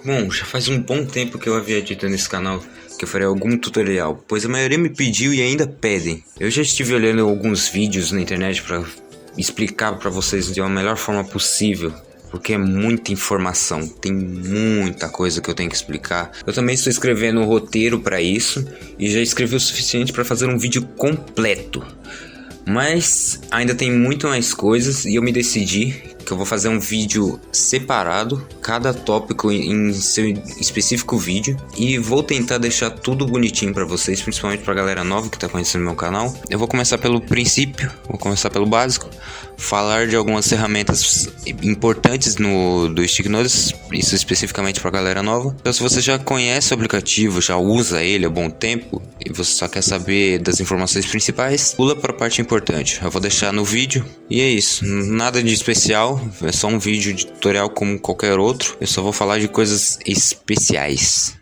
Bom, já faz um bom tempo que eu havia dito nesse canal que eu faria algum tutorial, pois a maioria me pediu e ainda pedem. Eu já estive olhando alguns vídeos na internet para explicar para vocês de uma melhor forma possível, porque é muita informação, tem muita coisa que eu tenho que explicar. Eu também estou escrevendo um roteiro para isso e já escrevi o suficiente para fazer um vídeo completo. Mas ainda tem muito mais coisas e eu me decidi que eu vou fazer um vídeo separado, cada tópico em seu específico vídeo, e vou tentar deixar tudo bonitinho para vocês, principalmente pra galera nova que tá conhecendo meu canal. Eu vou começar pelo princípio, vou começar pelo básico, falar de algumas ferramentas importantes do Stick Notes, isso especificamente pra galera nova. Então, se você já conhece o aplicativo, já usa ele há bom tempo e você só quer saber das informações principais, pula para a parte importante. Eu vou deixar no vídeo e é isso, nada de especial, é só um vídeo de tutorial como qualquer outro. Eu só vou falar de coisas especiais.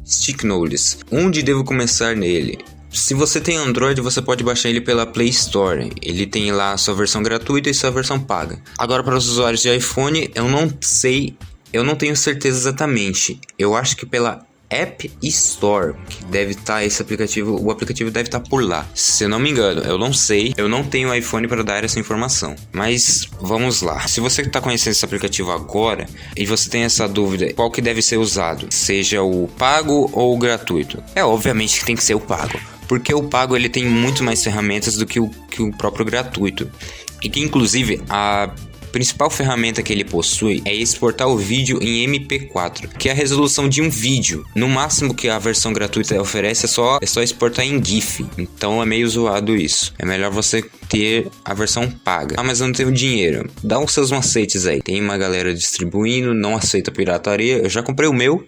Stick Notes, onde devo começar nele? Se você tem Android, você pode baixar ele pela Play Store. Ele tem lá a sua versão gratuita e sua versão paga. Agora, para os usuários de iPhone, eu não sei, eu não tenho certeza exatamente. Eu acho que pela App Store, que deve estar esse aplicativo, o aplicativo deve estar por lá. Se eu não me engano, eu não sei, eu não tenho iPhone para dar essa informação. Mas vamos lá. Se você está conhecendo esse aplicativo agora e você tem essa dúvida, qual que deve ser usado? Seja o pago ou o gratuito? Obviamente que tem que ser o pago. Porque o pago ele tem muito mais ferramentas do que o próprio gratuito. E que inclusive a principal ferramenta que ele possui é exportar o vídeo em MP4, que é a resolução de um vídeo. No máximo que a versão gratuita oferece é só exportar em GIF. Então é meio zoado isso. É melhor você ter a versão paga. Ah, mas eu não tenho dinheiro. Dá os seus macetes aí. Tem uma galera distribuindo, não aceita pirataria. Eu já comprei o meu.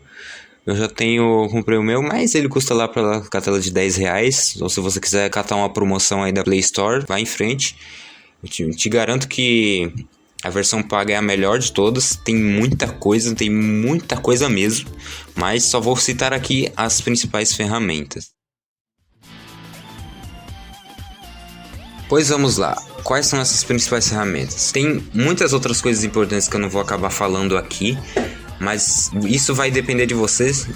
Comprei o meu, mas ele custa lá pela cartela de R$10. Ou se você quiser catar uma promoção aí da Play Store, vai em frente. Eu te garanto que a versão paga é a melhor de todas. Tem muita coisa mesmo. Mas só vou citar aqui as principais ferramentas. Pois vamos lá. Quais são essas principais ferramentas? Tem muitas outras coisas importantes que eu não vou acabar falando aqui. Mas isso vai depender de vocês,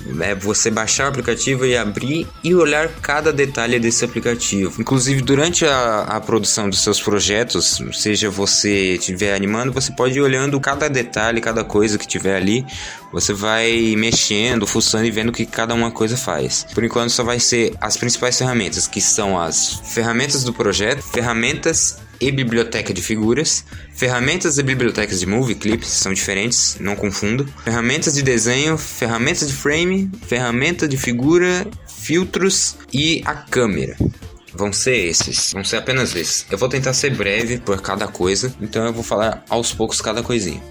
você baixar o aplicativo e abrir e olhar cada detalhe desse aplicativo. Inclusive durante a produção dos seus projetos, seja você estiver animando, você pode ir olhando cada detalhe, cada coisa que tiver ali. Você vai mexendo, fuçando e vendo o que cada uma coisa faz. Por enquanto só vai ser as principais ferramentas, que são as ferramentas do projeto, ferramentas e biblioteca de figuras, ferramentas e bibliotecas de movie clips, são diferentes, não confunda, ferramentas de desenho, ferramentas de frame, ferramenta de figura, filtros e a câmera. Vão ser apenas esses. Eu vou tentar ser breve por cada coisa, então eu vou falar aos poucos cada coisinha.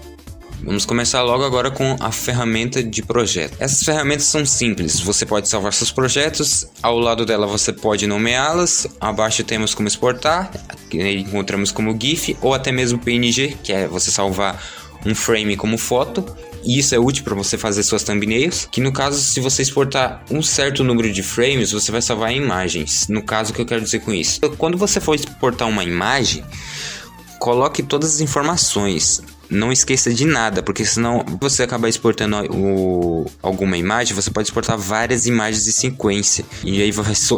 Vamos começar logo agora com a ferramenta de projeto. Essas ferramentas são simples, você pode salvar seus projetos, ao lado dela você pode nomeá-las, abaixo temos como exportar, que encontramos como GIF, ou até mesmo PNG, que é você salvar um frame como foto. E isso é útil para você fazer suas thumbnails, que no caso, se você exportar um certo número de frames, você vai salvar em imagens. No caso, o que eu quero dizer com isso? Quando você for exportar uma imagem, coloque todas as informações. Não esqueça de nada, porque senão você acabar exportando alguma imagem, você pode exportar várias imagens em sequência. E aí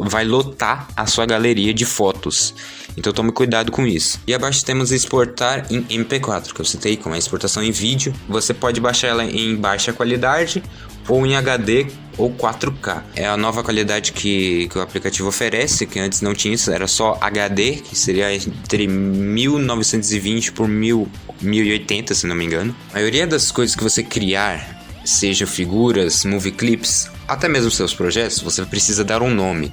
vai lotar a sua galeria de fotos. Então tome cuidado com isso. E abaixo temos exportar em MP4, que eu citei como a exportação em vídeo. Você pode baixar ela em baixa qualidade ou em HD ou 4K. É a nova qualidade que o aplicativo oferece, que antes não tinha isso, era só HD, que seria entre 1920 por 1080, se não me engano. A maioria das coisas que você criar, seja figuras, movie clips, até mesmo seus projetos, você precisa dar um nome.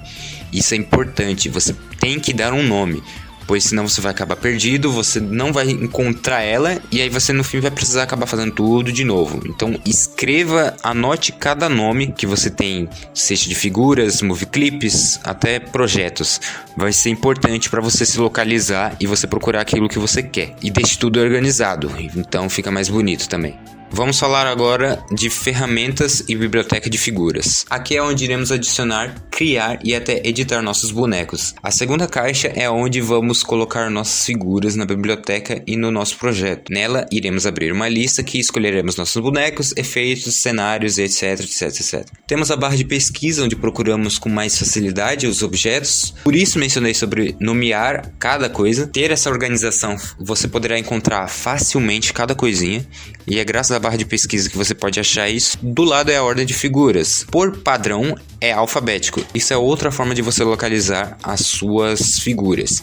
Isso é importante, você tem que dar um nome, pois senão você vai acabar perdido, você não vai encontrar ela e aí você no fim vai precisar acabar fazendo tudo de novo. Então escreva, anote cada nome que você tem, seja de figuras, movie clips, até projetos. Vai ser importante para você se localizar e você procurar aquilo que você quer. E deixe tudo organizado, então fica mais bonito também. Vamos falar agora de ferramentas e biblioteca de figuras. Aqui é onde iremos adicionar, criar e até editar nossos bonecos. A segunda caixa é onde vamos colocar nossas figuras na biblioteca e no nosso projeto. Nela, iremos abrir uma lista que escolheremos nossos bonecos, efeitos, cenários, etc, etc, etc. Temos a barra de pesquisa, onde procuramos com mais facilidade os objetos. Por isso mencionei sobre nomear cada coisa. Ter essa organização, você poderá encontrar facilmente cada coisinha. E é graças à barra de pesquisa que você pode achar isso. Do lado é a ordem de figuras. Por padrão é alfabético. Isso é outra forma de você localizar as suas figuras.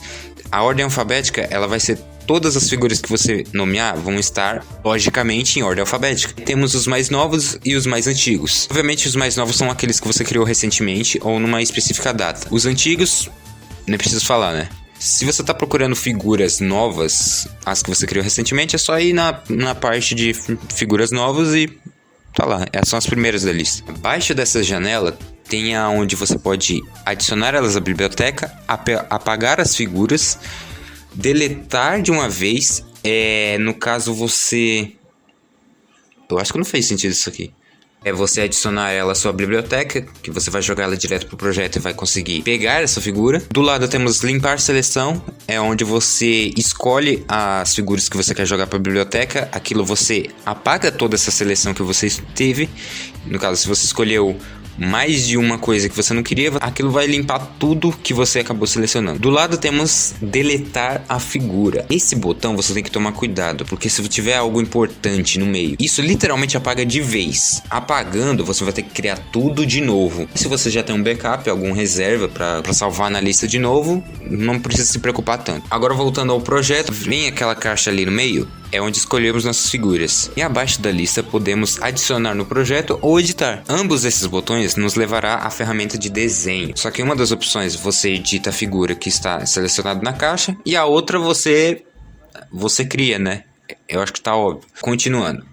A ordem alfabética, ela vai ser todas as figuras que você nomear vão estar, logicamente, em ordem alfabética. Temos os mais novos e os mais antigos. Obviamente, os mais novos são aqueles que você criou recentemente ou numa específica data. Os antigos, nem preciso falar, né? Se você está procurando figuras novas, as que você criou recentemente, é só ir na parte de figuras novas e tá lá. Essas são as primeiras da lista. Abaixo dessa janela tem onde você pode adicionar elas à biblioteca, apagar as figuras, deletar de uma vez. No caso você... Eu acho que não fez sentido isso aqui. É você adicionar ela à sua biblioteca, que você vai jogar ela direto pro projeto e vai conseguir pegar essa figura. Do lado temos limpar seleção, é onde você escolhe as figuras que você quer jogar para a biblioteca. Aquilo você apaga toda essa seleção que você teve. No caso, se você escolheu mais de uma coisa que você não queria, aquilo vai limpar tudo que você acabou selecionando. Do lado temos deletar a figura. Esse botão você tem que tomar cuidado, porque se tiver algo importante no meio, isso literalmente apaga de vez. Apagando, você vai ter que criar tudo de novo. Se você já tem um backup, algum reserva para salvar na lista de novo, não precisa se preocupar tanto. Agora voltando ao projeto, vem aquela caixa ali no meio, é onde escolhemos nossas figuras. E abaixo da lista podemos adicionar no projeto ou editar. Ambos esses botões nos levará à ferramenta de desenho. Só que uma das opções você edita a figura que está selecionada na caixa e a outra você cria, né? Eu acho que tá óbvio. Continuando.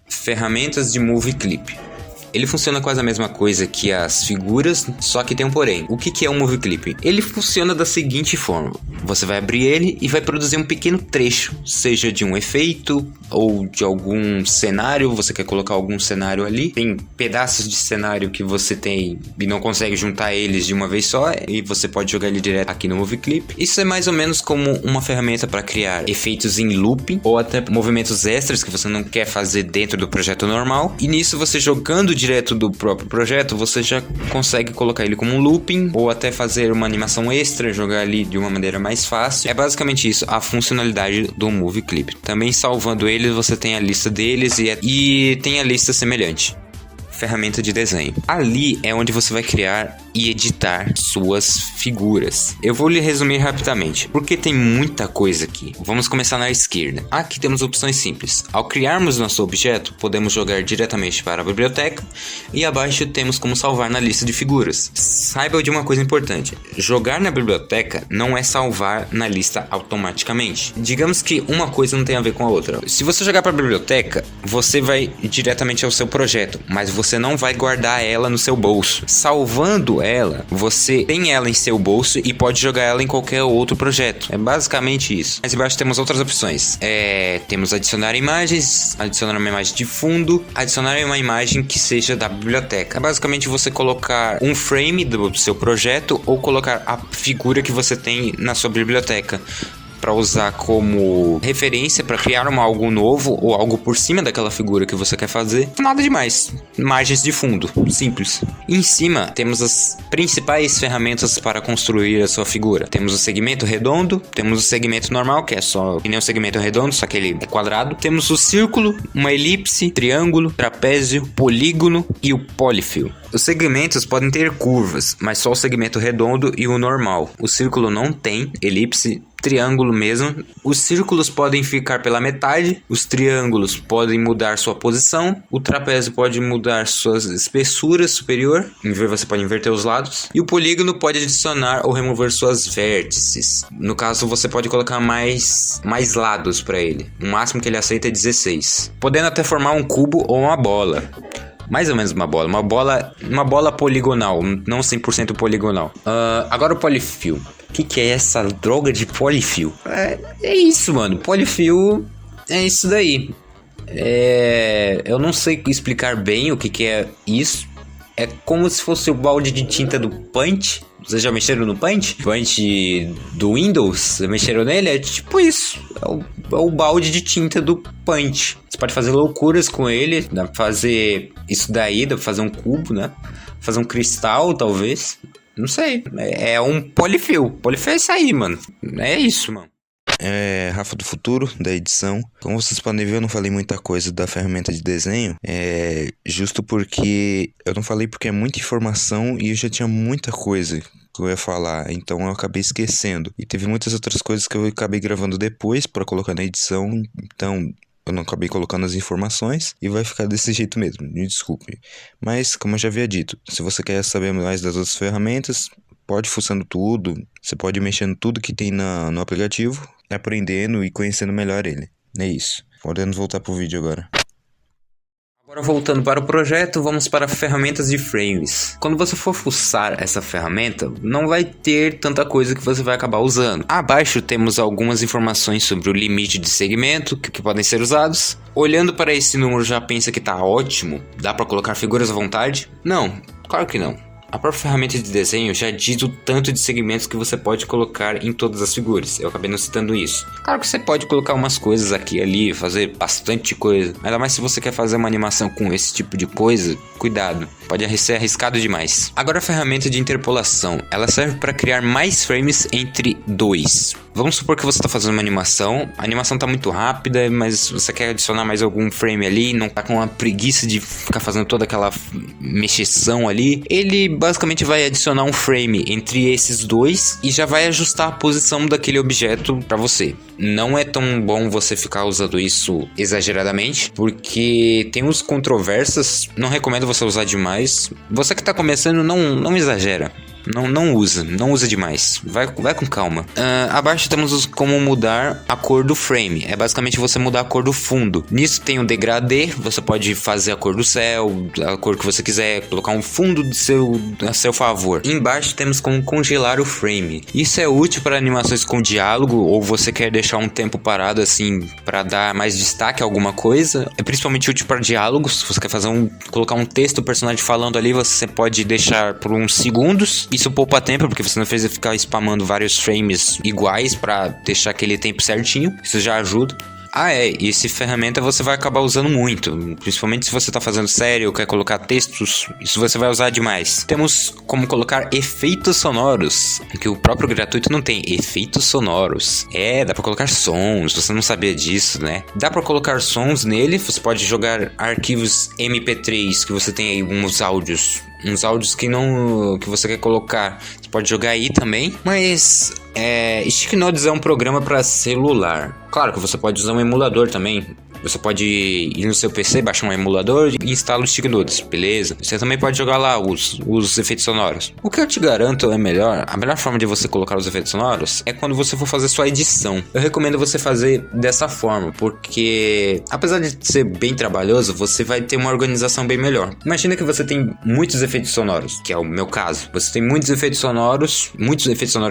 Ferramentas de Movie Clip. Ele funciona quase a mesma coisa que as figuras, só que tem um porém. O que é um Movie Clip? Ele funciona da seguinte forma. Você vai abrir ele e vai produzir um pequeno trecho, seja de um efeito ou de algum cenário. Você quer colocar algum cenário ali. Tem pedaços de cenário que você tem e não consegue juntar eles de uma vez só, e você pode jogar ele direto aqui no Movie Clip. Isso é mais ou menos como uma ferramenta para criar efeitos em looping ou até movimentos extras que você não quer fazer dentro do projeto normal. E nisso, você jogando direto do próprio projeto, você já consegue colocar ele como um looping ou até fazer uma animação extra, jogar ali de uma maneira mais fácil. É basicamente isso, a funcionalidade do Movie Clip. Também salvando eles, você tem a lista deles e tem a lista semelhante. Ferramenta de desenho. Ali é onde você vai criar e editar suas figuras. Eu vou lhe resumir rapidamente, porque tem muita coisa aqui. Vamos começar na esquerda. Aqui temos opções simples. Ao criarmos nosso objeto, podemos jogar diretamente para a biblioteca e abaixo temos como salvar na lista de figuras. Saiba de uma coisa importante. Jogar na biblioteca não é salvar na lista automaticamente. Digamos que uma coisa não tem a ver com a outra. Se você jogar para a biblioteca, você vai diretamente ao seu projeto, mas você não vai guardar ela no seu bolso. Salvando ela, você tem ela em seu bolso e pode jogar ela em qualquer outro projeto. É basicamente isso. Mais embaixo temos outras opções. Temos adicionar imagens, adicionar uma imagem de fundo, adicionar uma imagem que seja da biblioteca. É basicamente você colocar um frame do seu projeto ou colocar a figura que você tem na sua biblioteca, para usar como referência para criar algo novo ou algo por cima daquela figura que você quer fazer. Nada demais. Imagens de fundo, simples. Em cima temos as principais ferramentas para construir a sua figura. Temos o segmento redondo, temos o segmento normal, que é só que nem o segmento redondo, só que ele é quadrado. Temos o círculo, uma elipse, triângulo, trapézio, polígono e o polifilo. Os segmentos podem ter curvas, mas só o segmento redondo e o normal. O círculo não tem, elipse, triângulo mesmo. Os círculos podem ficar pela metade, os triângulos podem mudar sua posição, o trapézio pode mudar sua espessura superior, você pode inverter os lados, e o polígono pode adicionar ou remover suas vértices. No caso, você pode colocar mais lados para ele. O máximo que ele aceita é 16, podendo até formar um cubo ou uma bola. Mais ou menos uma bola poligonal, não 100% poligonal. Agora o polifil. O que é essa droga de polifil? É isso, mano. Polifil é isso daí. Eu não sei explicar bem o que é isso. É como se fosse o balde de tinta do Paint. Vocês já mexeram no Paint? Paint do Windows? Vocês mexeram nele? É tipo isso. É o balde de tinta do Paint. Você pode fazer loucuras com ele. Dá pra fazer isso daí. Dá pra fazer um cubo, né? Fazer um cristal, talvez. Não sei. É um polifill. Polifill é isso aí, mano. É isso, mano. Rafa do Futuro, da edição. Como vocês podem ver, eu não falei muita coisa da ferramenta de desenho. Justo porque eu não falei porque é muita informação e eu já tinha muita coisa que eu ia falar, então eu acabei esquecendo. E teve muitas outras coisas que eu acabei gravando depois para colocar na edição, então eu não acabei colocando as informações e vai ficar desse jeito mesmo, me desculpe. Mas, como eu já havia dito, se você quer saber mais das outras ferramentas, pode fuçando tudo, você pode ir mexendo tudo que tem no aplicativo, aprendendo e conhecendo melhor ele. É isso. Podemos voltar pro vídeo agora. Agora voltando para o projeto, vamos para ferramentas de frames. Quando você for fuçar essa ferramenta, não vai ter tanta coisa que você vai acabar usando. Abaixo temos algumas informações sobre o limite de segmento que podem ser usados. Olhando para esse número já pensa que tá ótimo? Dá para colocar figuras à vontade? Não, claro que não. A própria ferramenta de desenho já diz o tanto de segmentos que você pode colocar em todas as figuras. Eu acabei não citando isso. Claro que você pode colocar umas coisas aqui e ali, fazer bastante coisa. Ainda mais se você quer fazer uma animação com esse tipo de coisa, cuidado. Pode ser arriscado demais. Agora a ferramenta de interpolação. Ela serve para criar mais frames entre dois. Vamos supor que você está fazendo uma animação. A animação está muito rápida, mas você quer adicionar mais algum frame ali. Não está com uma preguiça de ficar fazendo toda aquela mexeção ali. Ele basicamente vai adicionar um frame entre esses dois e já vai ajustar a posição daquele objeto para você. Não é tão bom você ficar usando isso exageradamente, porque tem uns controvérsias. Não recomendo você usar demais. Você que está começando, não exagera. Não usa demais. Vai com calma. Abaixo temos como mudar a cor do frame. É basicamente você mudar a cor do fundo. Nisso tem o degradê. Você pode fazer a cor do céu, a cor que você quiser, colocar um fundo a seu favor. Embaixo temos como congelar o frame. Isso é útil para animações com diálogo, ou você quer deixar um tempo parado assim para dar mais destaque a alguma coisa. É principalmente útil para diálogos. Se você quer colocar um texto, o personagem falando ali, você pode deixar por uns segundos. Isso poupa tempo, porque você não precisa ficar spamando vários frames iguais para deixar aquele tempo certinho. Isso já ajuda. E essa ferramenta você vai acabar usando muito, principalmente se você está fazendo série ou quer colocar textos, isso você vai usar demais. Temos como colocar efeitos sonoros, que o próprio gratuito não tem, efeitos sonoros. Dá para colocar sons, você não sabia disso, né? Dá para colocar sons nele, você pode jogar arquivos MP3 que você tem aí, uns áudios que você quer colocar, você pode jogar aí também. Mas Sticknodes é um programa para celular. Claro que você pode usar um emulador também. Você pode ir no seu PC, baixar um emulador e instalar o Sticknodes, beleza? Você também pode jogar lá os efeitos sonoros. O que eu te garanto a melhor forma de você colocar os efeitos sonoros é quando você for fazer sua edição. Eu recomendo você fazer dessa forma, porque apesar de ser bem trabalhoso, você vai ter uma organização bem melhor. Imagina que você tem muitos efeitos sonoros, que é o meu caso. Você tem muitos efeitos sonoros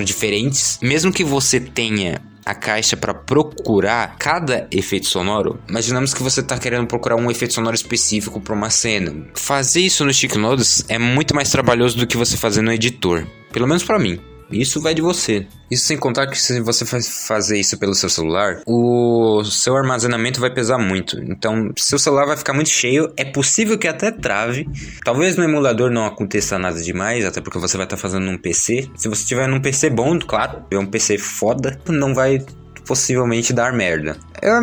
diferentes. Mesmo que você tenha a caixa para procurar cada efeito sonoro, imaginamos que você está querendo procurar um efeito sonoro específico para uma cena. Fazer isso no Sticknodes é muito mais trabalhoso do que você fazer no editor, pelo menos para mim. Isso vai de você. Isso sem contar que se você fazer isso pelo seu celular, o seu armazenamento vai pesar muito. Então, seu celular vai ficar muito cheio. É possível que até trave. Talvez no emulador não aconteça nada demais, até porque você vai estar fazendo num PC. Se você tiver num PC bom, claro, é um PC foda, não vai possivelmente dar merda. A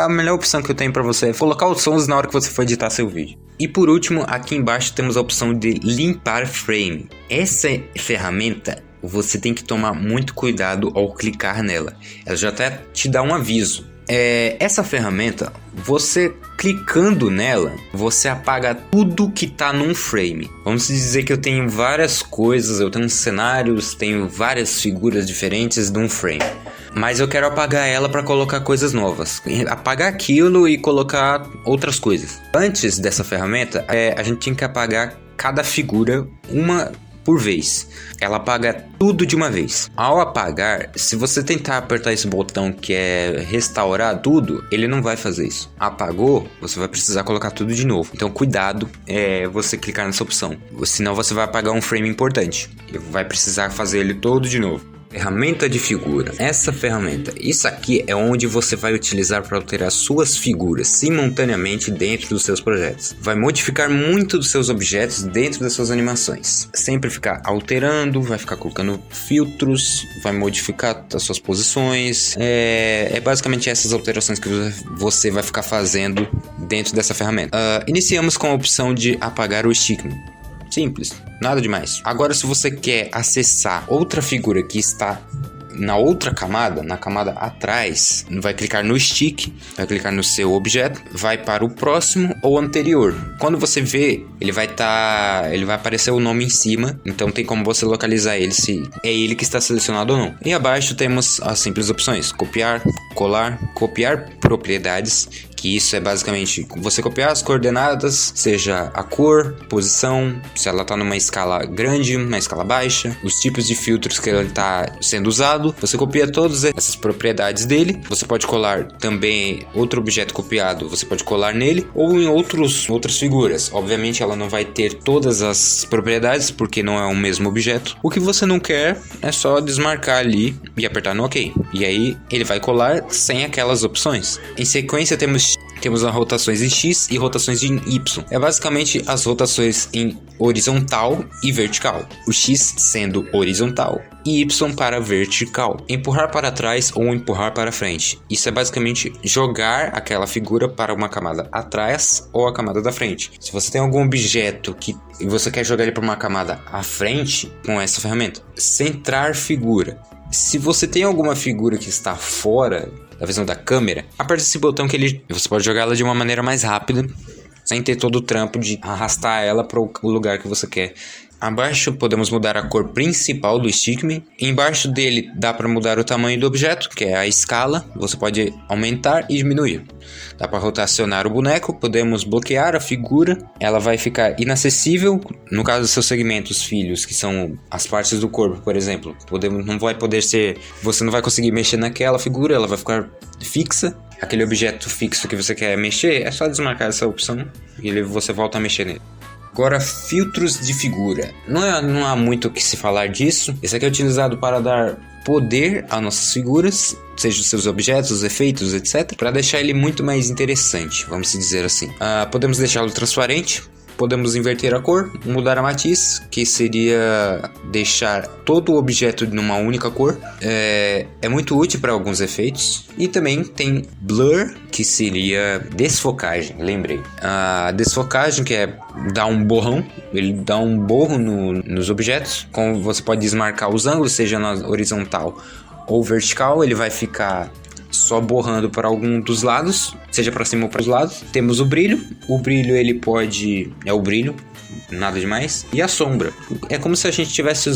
melhor opção que eu tenho pra você é colocar os sons na hora que você for editar seu vídeo. E por último, aqui embaixo temos a opção de limpar frame. Essa ferramenta você tem que tomar muito cuidado ao clicar nela. Ela já até te dá um aviso. Essa ferramenta, você clicando nela, você apaga tudo que tá num frame. Vamos dizer que eu tenho várias coisas, eu tenho cenários, tenho várias figuras diferentes de um frame. Mas eu quero apagar ela para colocar coisas novas. Apagar aquilo e colocar outras coisas. Antes dessa ferramenta, a gente tinha que apagar cada figura uma por vez. Ela apaga tudo de uma vez. Ao apagar, se você tentar apertar esse botão que é restaurar tudo, ele não vai fazer isso. Apagou, você vai precisar colocar tudo de novo. Então cuidado você clicar nessa opção. Senão você vai apagar um frame importante. E vai precisar fazer ele todo de novo. Ferramenta de figura. Essa ferramenta, isso aqui é onde você vai utilizar para alterar suas figuras simultaneamente dentro dos seus projetos. Vai modificar muito dos seus objetos dentro das suas animações. Sempre ficar alterando, vai ficar colocando filtros, vai modificar as suas posições. É basicamente essas alterações que você vai ficar fazendo dentro dessa ferramenta. Iniciamos com a opção de apagar o stickman. Simples, nada demais. Agora, se você quer acessar outra figura que está na outra camada, na camada atrás, vai clicar no stick, vai clicar no seu objeto, vai para o próximo ou anterior. Quando você vê, ele vai aparecer o nome em cima, então tem como você localizar ele, se é ele que está selecionado ou não. E abaixo temos as simples opções: copiar, colar, copiar propriedades, que isso é basicamente você copiar as coordenadas, seja a cor, posição, se ela está numa escala grande, uma escala baixa, os tipos de filtros que ele está sendo usado. Você copia todas essas propriedades dele. Você pode colar também outro objeto copiado, você pode colar nele ou em outras figuras. Obviamente ela não vai ter todas as propriedades porque não é o mesmo objeto. O que você não quer é só desmarcar ali e apertar no OK. E aí ele vai colar sem aquelas opções. Em sequência temos as rotações em X e rotações em Y. É basicamente as rotações em horizontal e vertical. O X sendo horizontal e Y para vertical. Empurrar para trás ou empurrar para frente. Isso é basicamente jogar aquela figura para uma camada atrás ou a camada da frente. Se você tem algum objeto que você quer jogar ele para uma camada à frente, com essa ferramenta. Centrar figura. Se você tem alguma figura que está fora da visão da câmera, aperte esse botão que você pode jogar ela de uma maneira mais rápida, sem ter todo o trampo de arrastar ela para o lugar que você quer. Abaixo podemos mudar a cor principal do stickman. Embaixo dele dá para mudar o tamanho do objeto, que é a escala. Você pode aumentar e diminuir. Dá para rotacionar o boneco. Podemos bloquear a figura. Ela vai ficar inacessível. No caso dos seus segmentos filhos, que são as partes do corpo, por exemplo. Você não vai conseguir mexer naquela figura. Ela vai ficar fixa. Aquele objeto fixo que você quer mexer, é só desmarcar essa opção e você volta a mexer nele. Agora, filtros de figura. Não há muito o que se falar disso. Esse aqui é utilizado para dar poder a nossas figuras, seja os seus objetos, os efeitos, etc. Para deixar ele muito mais interessante, vamos dizer assim. Podemos deixá-lo transparente. Podemos inverter a cor, mudar a matiz, que seria deixar todo o objeto numa única cor. É muito útil para alguns efeitos. E também tem blur, que seria desfocagem, lembrei. A desfocagem, que é dar um borrão, ele dá um borro nos objetos. Como você pode desmarcar os ângulos, seja na horizontal ou vertical, ele vai ficar só borrando para algum dos lados, seja para cima ou para os lados. Temos o brilho é o brilho, nada demais. E a sombra, é como se a gente estivesse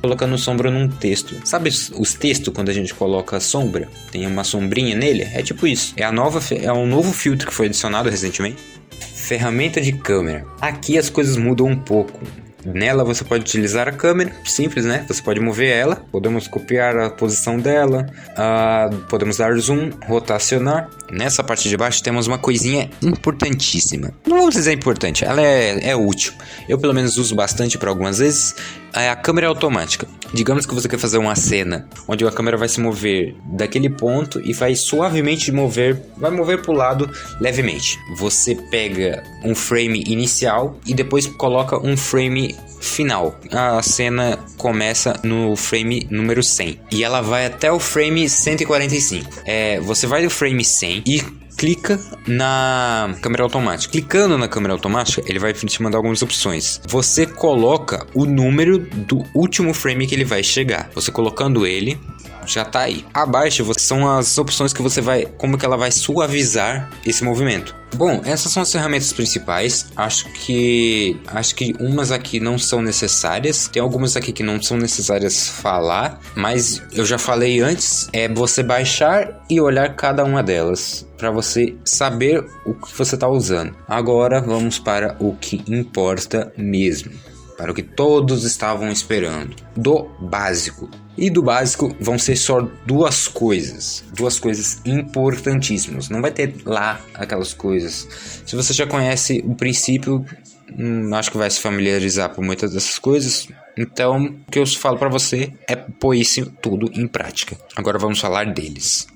colocando sombra num texto. Sabe os textos quando a gente coloca sombra? Tem uma sombrinha nele? É tipo isso. É um novo filtro que foi adicionado recentemente. Ferramenta de câmera. Aqui as coisas mudam um pouco. Nela você pode utilizar a câmera, simples, né? Você pode mover ela, podemos copiar a posição dela, podemos dar zoom, rotacionar. Nessa parte de baixo temos uma coisinha importantíssima. Não vamos dizer importante, ela é útil. Eu pelo menos uso bastante para algumas vezes. É a câmera automática. Digamos que você quer fazer uma cena onde a câmera vai se mover daquele ponto e vai suavemente vai mover para o lado levemente. Você pega um frame inicial e depois coloca um frame final. A cena começa no frame número 100 e ela vai até o frame 145. Você vai do frame 100 e clica na câmera automática. Clicando na câmera automática, ele vai te mandar algumas opções. Você coloca o número do último frame que ele vai chegar. Você colocando ele, já tá aí. Abaixo são as opções que como que ela vai suavizar esse movimento. Bom, essas são as ferramentas principais. Acho que umas aqui não são necessárias. Tem algumas aqui que não são necessárias falar, mas eu já falei antes, é você baixar e olhar cada uma delas para você saber o que você está usando. Agora vamos para o que importa mesmo. para o que todos estavam esperando, do básico. E do básico vão ser só duas coisas importantíssimas. Não vai ter lá aquelas coisas. Se você já conhece o princípio, acho que vai se familiarizar com muitas dessas coisas. Então, o que eu falo para você é pôr isso tudo em prática. Agora vamos falar deles.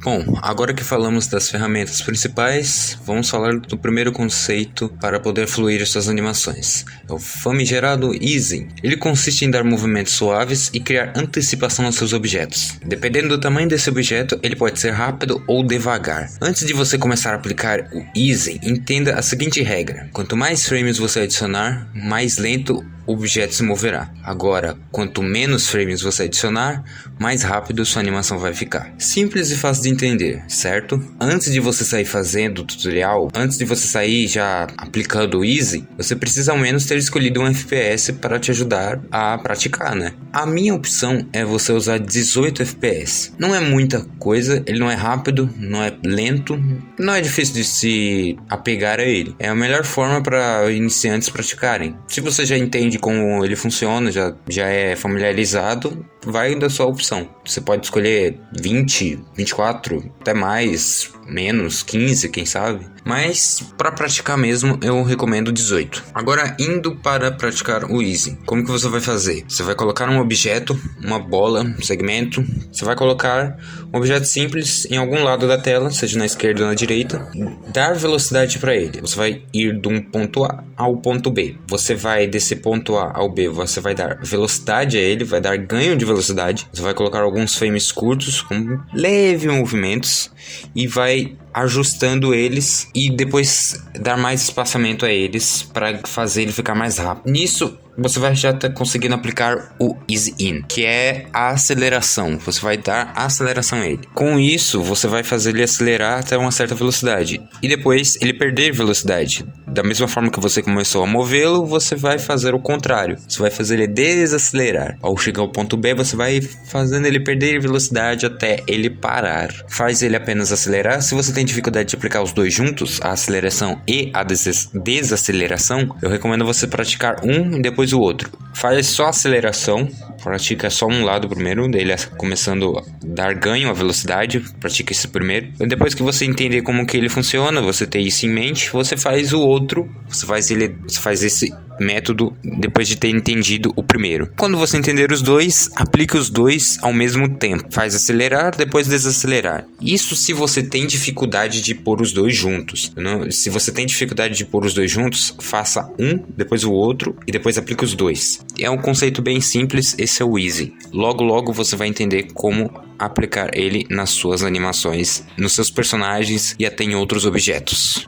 Bom, agora que falamos das ferramentas principais, vamos falar do primeiro conceito para poder fluir suas animações. É o famigerado easing. Ele consiste em dar movimentos suaves e criar antecipação aos seus objetos. Dependendo do tamanho desse objeto, ele pode ser rápido ou devagar. Antes de você começar a aplicar o easing, entenda a seguinte regra: quanto mais frames você adicionar, mais lento o objeto se moverá. Agora, quanto menos frames você adicionar, mais rápido sua animação vai ficar. Simples e fácil de entender, certo? Antes de você sair fazendo o tutorial, antes de você sair já aplicando o Easy, você precisa ao menos ter escolhido um FPS para te ajudar a praticar, né? A minha opção é você usar 18 FPS. Não é muita coisa, ele não é rápido, não é lento, não é difícil de se apegar a ele. É a melhor forma para iniciantes praticarem. Se você já entende como ele funciona, já é familiarizado, vai da sua opção. Você pode escolher 20, 24, até mais, menos, 15, quem sabe. Mas para praticar mesmo, eu recomendo 18. Agora, indo para praticar o Easy, como que você vai fazer? Você vai colocar um objeto, uma bola, um segmento. Você vai colocar um objeto simples em algum lado da tela, seja na esquerda ou na direita. Dar velocidade para ele. Você vai ir de um ponto A ao ponto B. Você vai desse ponto A ao B, você vai dar velocidade a ele, vai dar ganho de velocidade. Você vai colocar alguns frames curtos com leves movimentos e vai ajustando eles e depois dar mais espaçamento a eles para fazer ele ficar mais rápido. Nisso você vai já estar conseguindo aplicar o Easy In, que é a aceleração. Você vai dar aceleração a ele. Com isso, você vai fazer ele acelerar até uma certa velocidade e depois ele perder velocidade. Da mesma forma que você começou a movê-lo, você vai fazer o contrário. Você vai fazer ele desacelerar. Ao chegar ao ponto B, você vai fazendo ele perder velocidade até ele parar. Faz ele apenas acelerar. Se você tem dificuldade de aplicar os dois juntos, a aceleração e a desaceleração, eu recomendo você praticar um e depois o outro. Faz só aceleração, pratica só um lado primeiro, dele começando a dar ganho à velocidade, pratica isso primeiro. E depois que você entender como que ele funciona, você ter isso em mente, você faz o outro, você faz esse método depois de ter entendido o primeiro. Quando você entender os dois, aplique os dois ao mesmo tempo. Faz acelerar, depois desacelerar. Isso se você tem dificuldade de pôr os dois juntos. Não? Se você tem dificuldade de pôr os dois juntos, faça um, depois o outro e depois aplique os dois. É um conceito bem simples, esse é o Easy. Logo você vai entender como aplicar ele nas suas animações, nos seus personagens e até em outros objetos.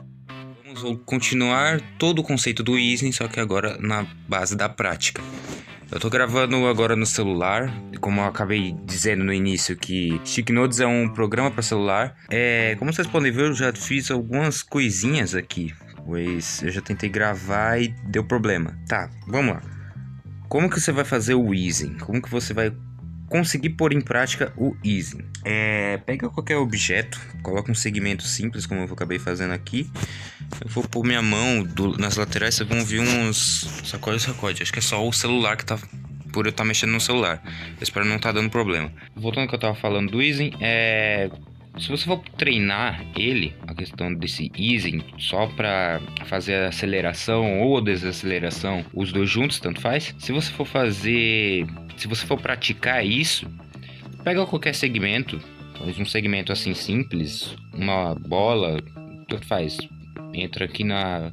Vou continuar todo o conceito do Easy, só que agora na base da prática. Eu tô gravando agora no celular, como eu acabei dizendo no início que Stick Notes é um programa para celular. Como vocês podem ver, eu já fiz algumas coisinhas aqui, pois eu já tentei gravar e deu problema. Tá, vamos lá. Como que você vai fazer o Easy? Como que você vai conseguir pôr em prática o Easy? Pega qualquer objeto, coloca um segmento simples, como eu acabei fazendo aqui. Eu vou pôr minha mão nas laterais, vocês vão ver uns sacode. Acho que é só o celular que tá, por eu estar mexendo no celular. Eu espero não tá dando problema. Voltando ao que eu tava falando do Easy, se você for treinar ele, a questão desse easing, só para fazer a aceleração ou a desaceleração, os dois juntos, tanto faz. Se você for praticar isso, pega qualquer segmento, faz um segmento assim simples, uma bola, tanto faz. Entra aqui na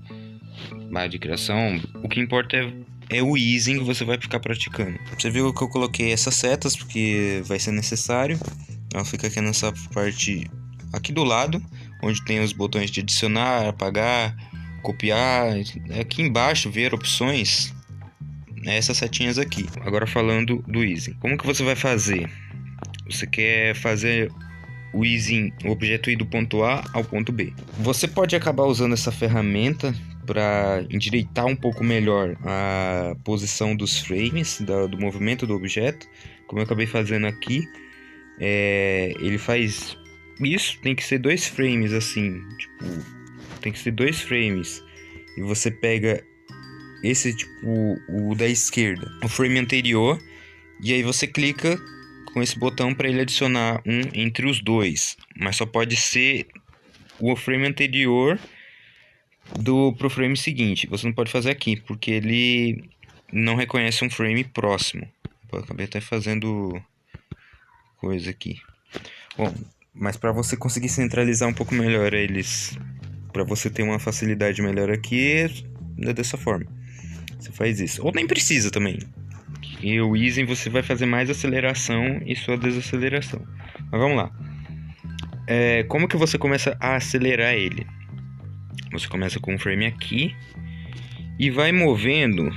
barra de criação, o que importa é o easing que você vai ficar praticando. Você viu que eu coloquei essas setas porque vai ser necessário. Ela fica aqui nessa parte aqui do lado, onde tem os botões de adicionar, apagar, copiar. Aqui embaixo, ver opções, essas setinhas aqui. Agora falando do easing. Como que você vai fazer? Você quer fazer o easing, o objeto ir do ponto A ao ponto B. Você pode acabar usando essa ferramenta para endireitar um pouco melhor a posição dos frames, do movimento do objeto, como eu acabei fazendo aqui. Ele faz isso, tem que ser 2 frames assim, tipo, tem que ser 2 frames, e você pega esse tipo, o da esquerda, o frame anterior, e aí você clica com esse botão para ele adicionar um entre os dois, mas só pode ser o frame anterior pro frame seguinte. Você não pode fazer aqui, porque ele não reconhece um frame próximo. Pô, acabei até fazendo coisa aqui. Bom, mas para você conseguir centralizar um pouco melhor eles, para você ter uma facilidade melhor aqui, é dessa forma. Você faz isso. Ou nem precisa também. E o easing você vai fazer mais aceleração e sua desaceleração. Mas vamos lá. Como que você começa a acelerar ele? Você começa com um frame aqui e vai movendo,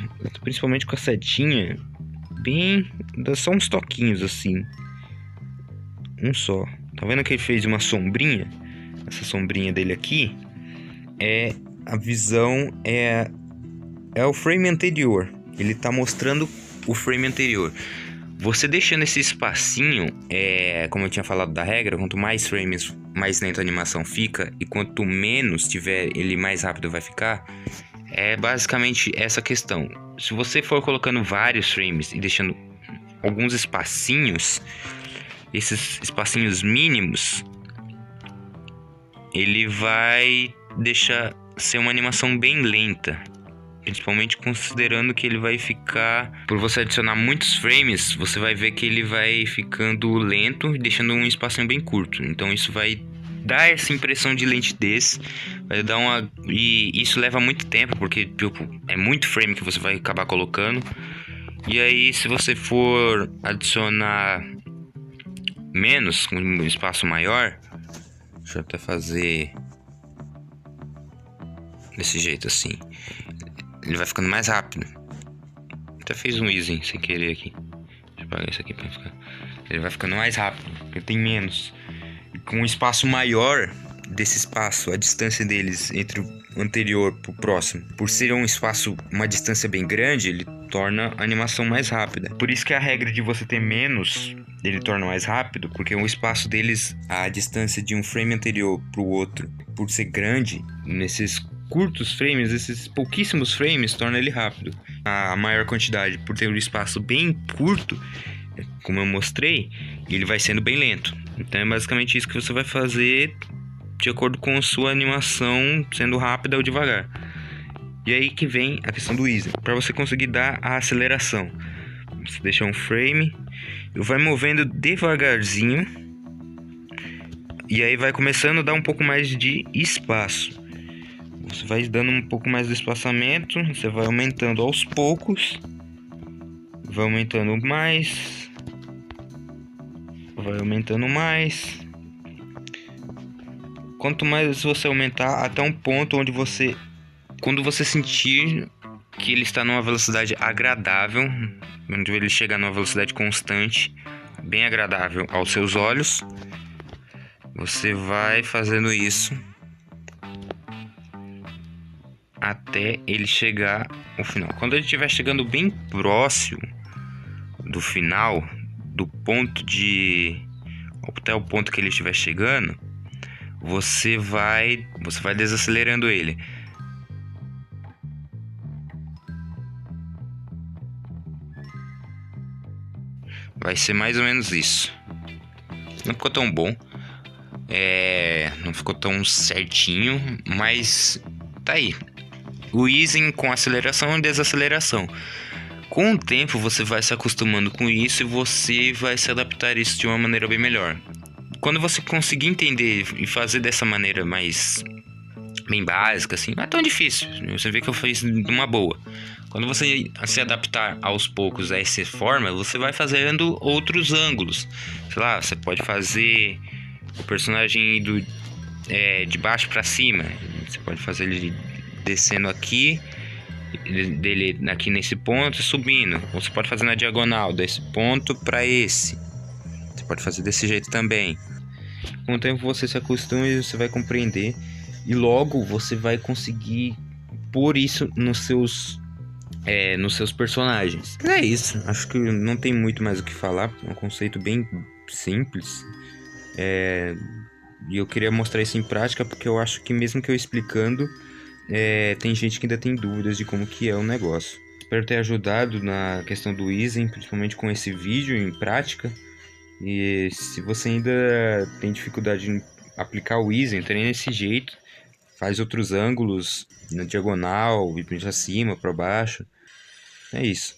principalmente com a setinha, bem, dá só uns toquinhos assim. Um só. Tá vendo que ele fez uma sombrinha? Essa sombrinha dele aqui a visão é o frame anterior. Ele tá mostrando o frame anterior. Você deixando esse espacinho, como eu tinha falado da regra, quanto mais frames, mais lenta a animação fica, e quanto menos tiver, ele mais rápido vai ficar. É basicamente essa questão. Se você for colocando vários frames e deixando alguns espacinhos, esses espacinhos mínimos, ele vai deixar ser uma animação bem lenta. Principalmente considerando que ele vai ficar... Por você adicionar muitos frames, você vai ver que ele vai ficando lento e deixando um espacinho bem curto. Então isso vai dar essa impressão de lentidez. Vai dar uma... E isso leva muito tempo, porque é muito frame que você vai acabar colocando. E aí, se você for adicionar menos, com um espaço maior... Deixa eu até fazer... desse jeito assim... Ele vai ficando mais rápido. Até fez um easing sem querer aqui. Deixa eu apagar isso aqui pra ficar. Ele vai ficando mais rápido, porque tem menos. E com um espaço maior desse espaço, a distância deles entre o anterior pro próximo, por ser um espaço, uma distância bem grande, ele torna a animação mais rápida. Por isso que a regra de você ter menos, ele torna mais rápido, porque o espaço deles, a distância de um frame anterior pro outro, por ser grande, nesses curtos frames, esses pouquíssimos frames, torna ele rápido. A maior quantidade, por ter um espaço bem curto, como eu mostrei, ele vai sendo bem lento. Então é basicamente isso que você vai fazer de acordo com a sua animação, sendo rápida ou devagar. E aí que vem a questão do easing. Para você conseguir dar a aceleração, você deixa um frame e vai movendo devagarzinho, e aí vai começando a dar um pouco mais de espaço. Você vai dando um pouco mais de espaçamento, você vai aumentando aos poucos, vai aumentando mais, vai aumentando mais. Quanto mais você aumentar, até um ponto onde você, quando você sentir que ele está numa velocidade agradável, onde ele chegar numa velocidade constante, bem agradável aos seus olhos, você vai fazendo isso até ele chegar ao final. Quando ele estiver chegando bem próximo do final, do ponto até o ponto que ele estiver chegando, você vai desacelerando ele. Vai ser mais ou menos isso. Não ficou tão bom, não ficou tão certinho, mas tá aí. O easing com aceleração e desaceleração. Com o tempo você vai se acostumando com isso e você vai se adaptar a isso de uma maneira bem melhor. Quando você conseguir entender e fazer dessa maneira mais bem básica, assim, não é tão difícil. Você vê que eu fiz de uma boa. Quando você se adaptar aos poucos a essa forma, você vai fazendo outros ângulos. Sei lá, você pode fazer o personagem de baixo para cima. Você pode fazer ele descendo aqui, dele aqui nesse ponto e subindo. Ou você pode fazer na diagonal, desse ponto para esse. Você pode fazer desse jeito também. Com o tempo você se acostuma e você vai compreender. E logo você vai conseguir pôr isso nos seus personagens. É isso. Acho que não tem muito mais o que falar. É um conceito bem simples. E eu queria mostrar isso em prática, porque eu acho que mesmo que eu explicando, tem gente que ainda tem dúvidas de como que é o negócio. Espero ter ajudado na questão do easing, principalmente com esse vídeo em prática. E se você ainda tem dificuldade em aplicar o easing, treina desse jeito. Faz outros ângulos na diagonal, para cima, para baixo. É isso.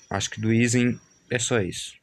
Acho que do easing é só isso.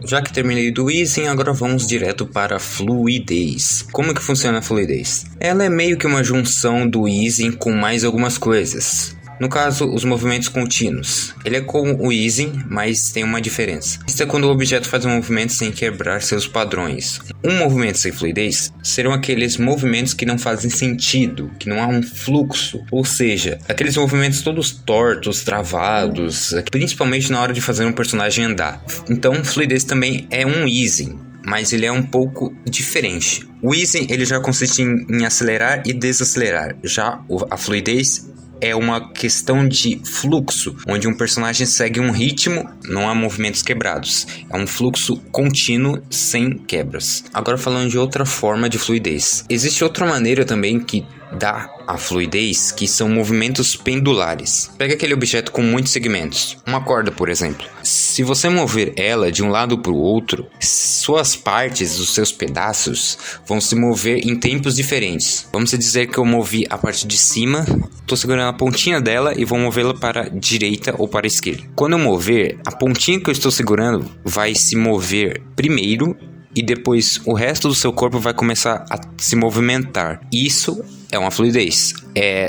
Já que terminei do easing, agora vamos direto para a fluidez. Como que funciona a fluidez? Ela é meio que uma junção do easing com mais algumas coisas. No caso, os movimentos contínuos. Ele é como o easing, mas tem uma diferença. Isso é quando o objeto faz um movimento sem quebrar seus padrões. Um movimento sem fluidez serão aqueles movimentos que não fazem sentido, que não há um fluxo. Ou seja, aqueles movimentos todos tortos, travados, principalmente na hora de fazer um personagem andar. Então, fluidez também é um easing, mas ele é um pouco diferente. O easing ele já consiste em acelerar e desacelerar. Já a fluidez é uma questão de fluxo, onde um personagem segue um ritmo, não há movimentos quebrados. É um fluxo contínuo, sem quebras. Agora falando de outra forma de fluidez. Existe outra maneira também que dá a fluidez, que são movimentos pendulares. Pega aquele objeto com muitos segmentos, uma corda, por exemplo. Se você mover ela de um lado para o outro, suas partes, os seus pedaços, vão se mover em tempos diferentes. Vamos dizer que eu movi a parte de cima, estou segurando a pontinha dela e vou movê-la para a direita ou para a esquerda. Quando eu mover, a pontinha que eu estou segurando vai se mover primeiro e depois o resto do seu corpo vai começar a se movimentar. Isso é uma fluidez.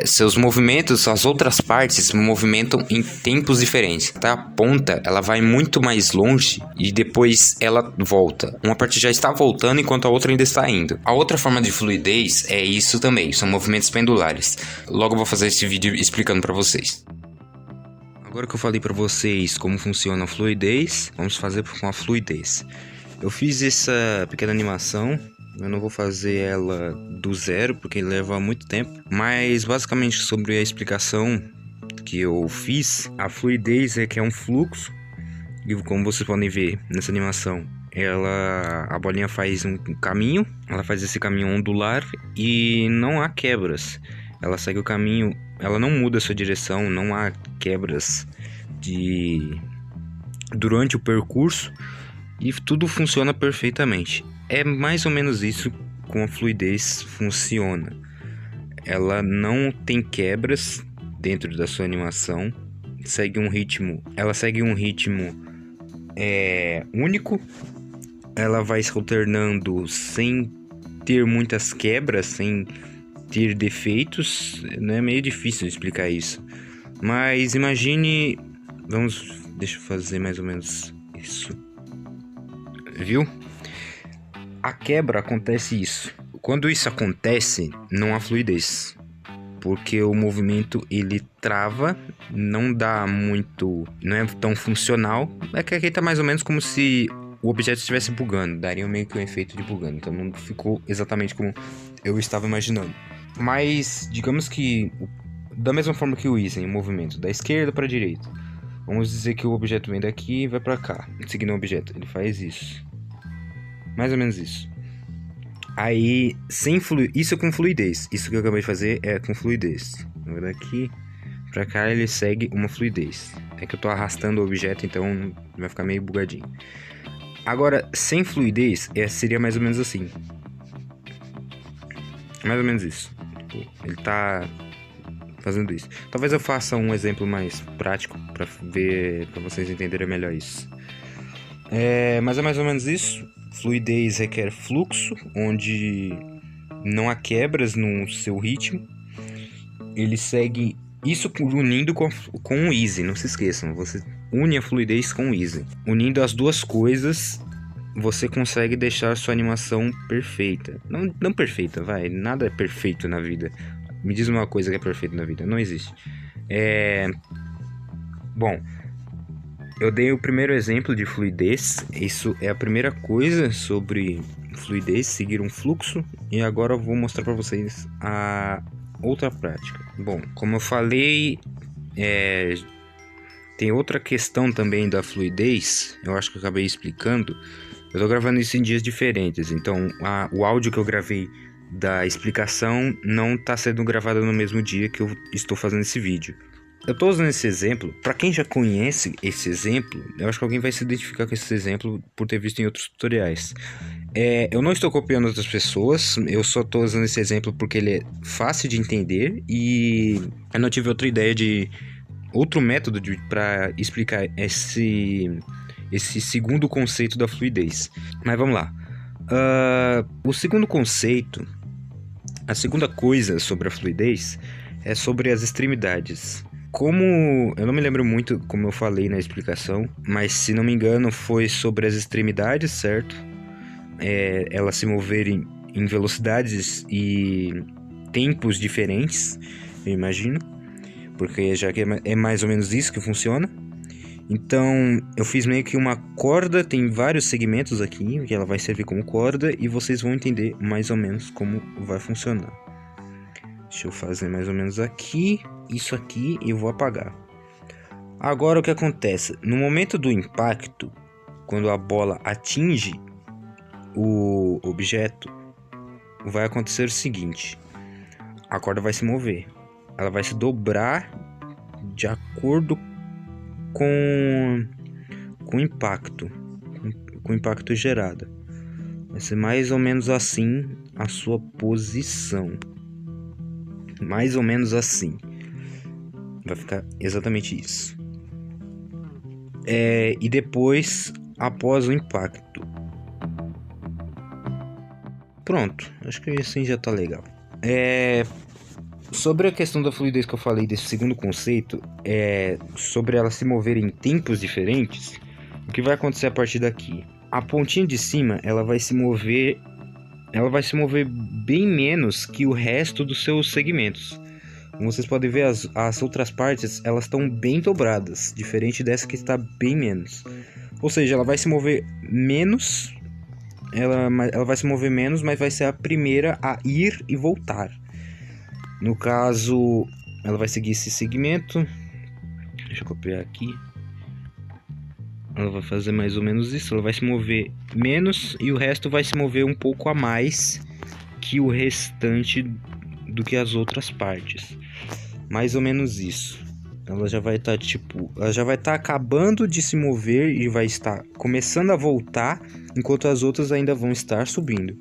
Seus movimentos, as outras partes se movimentam em tempos diferentes. Tá? A ponta, ela vai muito mais longe e depois ela volta. Uma parte já está voltando enquanto a outra ainda está indo. A outra forma de fluidez é isso também, são movimentos pendulares. Logo eu vou fazer esse vídeo explicando para vocês. Agora que eu falei para vocês como funciona a fluidez, vamos fazer com a fluidez. Eu fiz essa pequena animação, eu não vou fazer ela do zero porque leva muito tempo, mas basicamente sobre a explicação que eu fiz, a fluidez é que é um fluxo, e como vocês podem ver nessa animação, a bolinha faz um caminho, ela faz esse caminho ondular e não há quebras, ela segue o caminho, ela não muda a sua direção, não há quebras durante o percurso. E tudo funciona perfeitamente. É mais ou menos isso como a fluidez funciona. Ela não tem quebras dentro da sua animação. Ela segue um ritmo único. Ela vai se alternando sem ter muitas quebras, sem ter defeitos. Não é meio difícil explicar isso. Mas imagine... Deixa eu fazer mais ou menos isso. Viu? A quebra acontece isso. Quando isso acontece, não há fluidez. Porque o movimento ele trava, não dá muito, não é tão funcional. É que aqui tá mais ou menos como se o objeto estivesse bugando. Daria meio que um efeito de bugando. Então não ficou exatamente como eu estava imaginando. Mas digamos que da mesma forma que o easing, o movimento da esquerda para a direita. Vamos dizer que o objeto vem daqui e vai para cá, seguindo o objeto. Ele faz isso. Mais ou menos isso. Aí, isso é com fluidez. Isso que eu acabei de fazer é com fluidez. Daqui para cá ele segue uma fluidez. É que eu tô arrastando o objeto, então vai ficar meio bugadinho. Agora, sem fluidez, seria mais ou menos assim. Mais ou menos isso. Ele tá fazendo isso. Talvez eu faça um exemplo mais prático para vocês entenderem melhor isso. Mas é mais ou menos isso. Fluidez requer fluxo, onde não há quebras no seu ritmo. Ele segue isso unindo com o easy, não se esqueçam. Você une a fluidez com o easy. Unindo as duas coisas, você consegue deixar a sua animação perfeita. Não perfeita, nada é perfeito na vida. Me diz uma coisa que é perfeita na vida. Não existe. Bom, eu dei o primeiro exemplo de fluidez. Isso é a primeira coisa sobre fluidez, seguir um fluxo. E agora eu vou mostrar para vocês a outra prática. Bom, como eu falei, tem outra questão também da fluidez. Eu acho que eu acabei explicando. Eu tô gravando isso em dias diferentes. Então, o áudio que eu gravei da explicação não está sendo gravada no mesmo dia que eu estou fazendo esse vídeo. Eu estou usando esse exemplo, para quem já conhece esse exemplo, eu acho que alguém vai se identificar com esse exemplo por ter visto em outros tutoriais. Eu não estou copiando outras pessoas, eu só estou usando esse exemplo porque ele é fácil de entender e eu não tive outra ideia de outro método para explicar esse segundo conceito da fluidez. Mas vamos lá. O segundo conceito, a segunda coisa sobre a fluidez é sobre as extremidades. Como eu não me lembro muito como eu falei na explicação, mas se não me engano foi sobre as extremidades, certo? Elas se moverem em velocidades e tempos diferentes, eu imagino, porque já que é mais ou menos isso que funciona. Então eu fiz meio que uma corda, tem vários segmentos aqui que ela vai servir como corda e vocês vão entender mais ou menos como vai funcionar. Deixa eu fazer mais ou menos aqui, isso aqui, e eu vou apagar. Agora o que acontece? No momento do impacto, quando a bola atinge o objeto, vai acontecer o seguinte: a corda vai se mover, ela vai se dobrar de acordo com o impacto, com o impacto gerado. Vai ser mais ou menos assim a sua posição. Mais ou menos assim. Vai ficar exatamente isso. E depois, após o impacto. Pronto, acho que assim já tá legal. Sobre a questão da fluidez que eu falei desse segundo conceito, sobre ela se mover em tempos diferentes, o que vai acontecer a partir daqui? A pontinha de cima, ela vai se mover bem menos que o resto dos seus segmentos. Como vocês podem ver, as outras partes, elas estão bem dobradas, diferente dessa que está bem menos. Ou seja, ela vai se mover menos, ela vai se mover menos, mas vai ser a primeira a ir e voltar. No caso, ela vai seguir esse segmento. Deixa eu copiar aqui. Ela vai fazer mais ou menos isso. Ela vai se mover menos e o resto vai se mover um pouco a mais que o restante do que as outras partes. Mais ou menos isso. Ela já vai estar acabando de se mover e vai estar começando a voltar, enquanto as outras ainda vão estar subindo.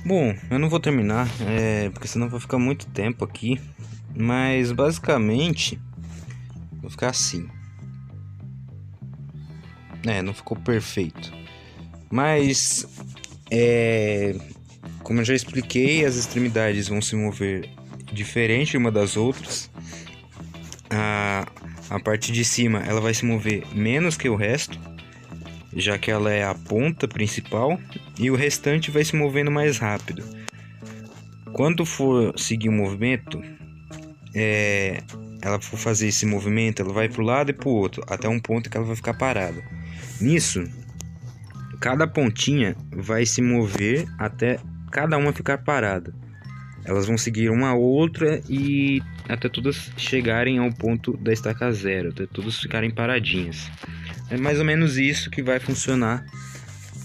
Bom, eu não vou terminar, porque senão vai ficar muito tempo aqui. Mas basicamente vai ficar assim. Não ficou perfeito. Mas como eu já expliquei, as extremidades vão se mover diferente uma das outras. A parte de cima ela vai se mover menos que o resto, já que ela é a ponta principal, e o restante vai se movendo mais rápido. Quando for seguir o movimento, ela for fazer esse movimento, ela vai para o lado e para o outro, até um ponto que ela vai ficar parada. Nisso, cada pontinha vai se mover até cada uma ficar parada. Elas vão seguir uma a outra e até todas chegarem ao ponto da estaca zero, até todas ficarem paradinhas. É mais ou menos isso que vai funcionar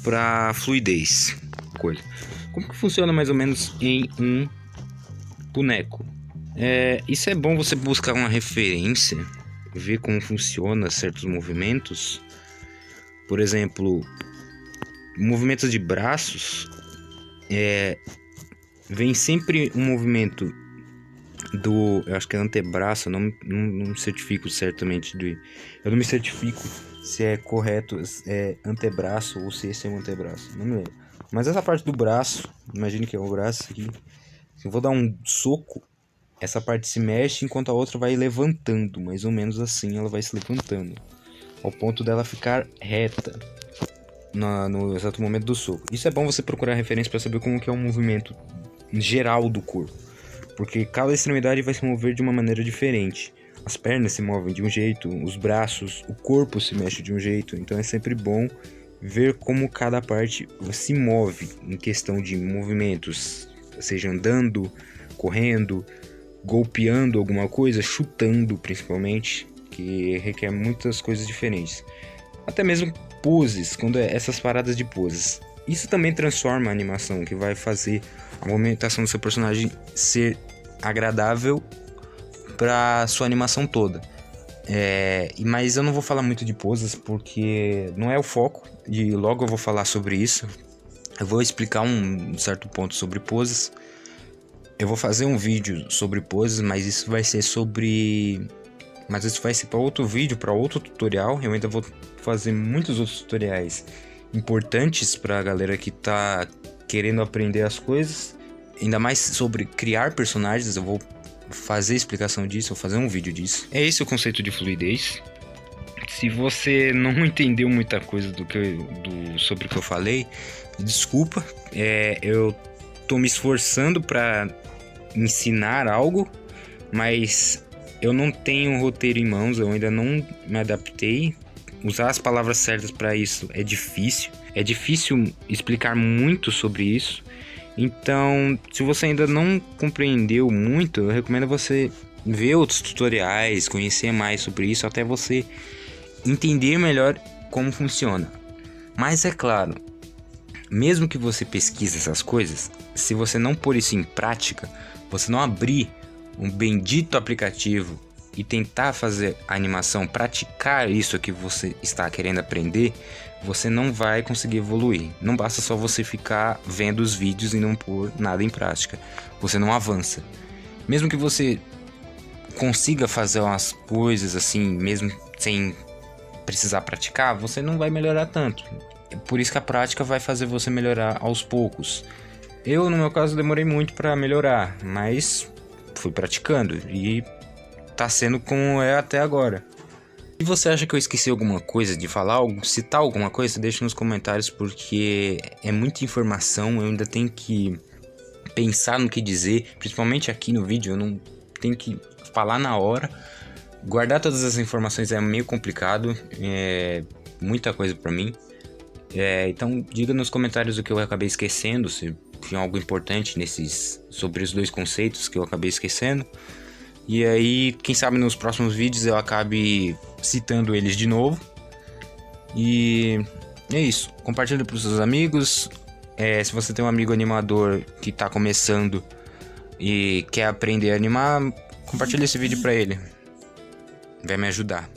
para fluidez. Como que funciona mais ou menos em um boneco? Isso é bom você buscar uma referência, ver como funciona certos movimentos. Por exemplo, movimentos de braços, vem sempre um movimento eu acho que é antebraço, não me certifico certamente eu não me certifico se é correto, antebraço ou se esse é um antebraço, não me lembro. Mas essa parte do braço, imagine que é o braço aqui, Se eu vou dar um soco, essa parte se mexe enquanto a outra vai levantando, mais ou menos assim ela vai se levantando, ao ponto dela ficar reta no exato momento do soco. Isso é bom você procurar referência para saber como que é o movimento geral do corpo, porque cada extremidade vai se mover de uma maneira diferente. As pernas se movem de um jeito, os braços, o corpo se mexe de um jeito, então é sempre bom ver como cada parte se move em questão de movimentos, seja andando, correndo, golpeando alguma coisa, chutando principalmente, que requer muitas coisas diferentes. Até mesmo poses, quando é essas paradas de poses. Isso também transforma a animação, que vai fazer a movimentação do seu personagem ser agradável para sua animação toda. Mas eu não vou falar muito de poses porque não é o foco, e logo eu vou falar sobre isso. Eu vou explicar um certo ponto sobre poses. Eu vou fazer um vídeo sobre poses, mas isso vai ser para outro vídeo, para outro tutorial. Eu ainda vou fazer muitos outros tutoriais importantes para a galera que tá querendo aprender as coisas, ainda mais sobre criar personagens. Eu vou fazer explicação disso, vou fazer um vídeo disso. É esse o conceito de fluidez. Se você não entendeu muita coisa sobre o que eu falei, desculpa. Eu tô me esforçando para ensinar algo, mas eu não tenho um roteiro em mãos, eu ainda não me adaptei. Usar as palavras certas para isso é difícil. É difícil explicar muito sobre isso. Então, se você ainda não compreendeu muito, eu recomendo você ver outros tutoriais, conhecer mais sobre isso, até você entender melhor como funciona. Mas é claro, mesmo que você pesquise essas coisas, se você não pôr isso em prática, você não abrir um bendito aplicativo e tentar fazer a animação, praticar isso que você está querendo aprender, você não vai conseguir evoluir. Não basta só você ficar vendo os vídeos e não pôr nada em prática. Você não avança. Mesmo que você consiga fazer umas coisas assim, mesmo sem precisar praticar, você não vai melhorar tanto. É por isso que a prática vai fazer você melhorar aos poucos. Eu, no meu caso, demorei muito para melhorar, mas fui praticando e tá sendo como é até agora. Se você acha que eu esqueci alguma coisa de falar, citar alguma coisa, deixa nos comentários, porque é muita informação, eu ainda tenho que pensar no que dizer, principalmente aqui no vídeo, eu não tenho que falar na hora. Guardar todas as informações é meio complicado, é muita coisa pra mim. Então diga nos comentários o que eu acabei esquecendo, se tinha algo importante sobre os dois conceitos que eu acabei esquecendo. E aí, quem sabe nos próximos vídeos eu acabe citando eles de novo. E é isso. Compartilhe para os seus amigos. Se você tem um amigo animador que está começando e quer aprender a animar, compartilhe esse vídeo para ele. Vai me ajudar.